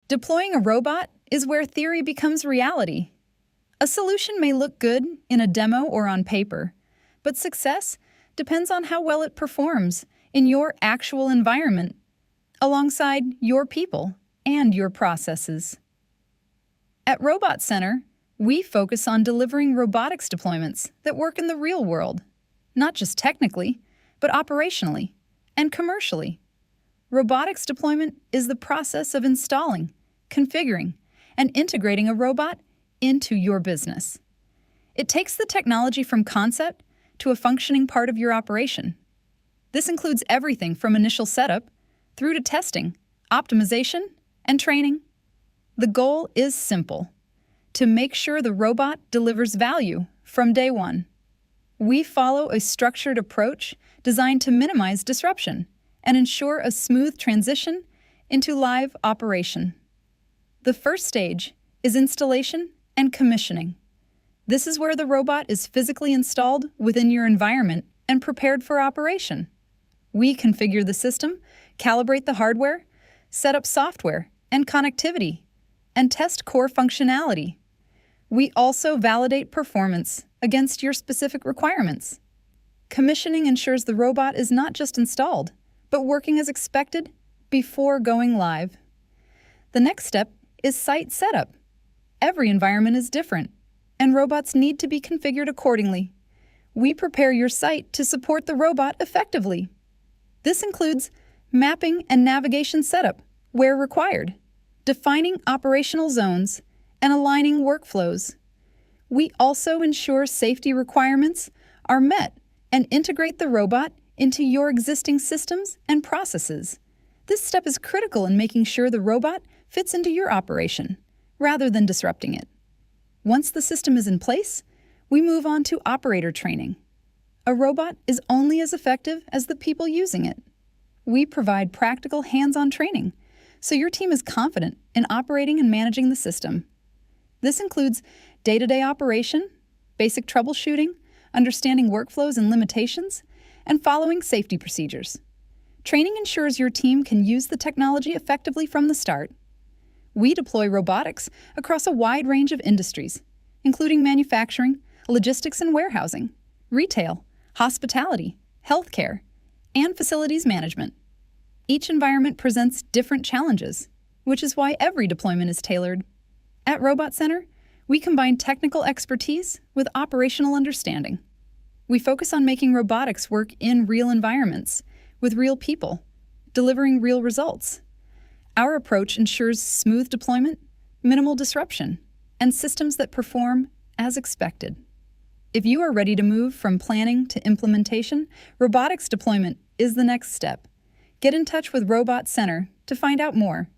Deploying a robot is where theory becomes reality. A solution may look good in a demo or on paper, but success depends on how well it performs in your actual environment, alongside your people and your processes. At Robot Center, we focus on delivering robotics deployments that work in the real world, not just technically, but operationally and commercially. Robotics deployment is the process of installing, configuring, and integrating a robot into your business. It takes the technology from concept to a functioning part of your operation. This includes everything from initial setup through to testing, optimization, and training. The goal is simple: to make sure the robot delivers value from day one. We follow a structured approach designed to minimize disruption and ensure a smooth transition into live operation. The first stage is installation and commissioning. This is where the robot is physically installed within your environment and prepared for operation. We configure the system, calibrate the hardware, set up software and connectivity, and test core functionality. We also validate performance against your specific requirements. Commissioning ensures the robot is not just installed, but working as expected before going live. The next step is site setup. Every environment is different, and robots need to be configured accordingly. We prepare your site to support the robot effectively. This includes mapping and navigation setup where required, defining operational zones, and aligning workflows. We also ensure safety requirements are met and integrate the robot into your existing systems and processes. This step is critical in making sure the robot fits into your operation, rather than disrupting it. Once the system is in place, we move on to operator training. A robot is only as effective as the people using it. We provide practical hands-on training, so your team is confident in operating and managing the system. This includes day-to-day operation, basic troubleshooting, understanding workflows and limitations, and following safety procedures. Training ensures your team can use the technology effectively from the start. We deploy robotics across a wide range of industries, including manufacturing, logistics and warehousing, retail, hospitality, healthcare, and facilities management. Each environment presents different challenges, which is why every deployment is tailored. At Robot Center, we combine technical expertise with operational understanding. We focus on making robotics work in real environments, with real people, delivering real results. Our approach ensures smooth deployment, minimal disruption, and systems that perform as expected. If you are ready to move from planning to implementation, robotics deployment is the next step. Get in touch with Robot Center to find out more.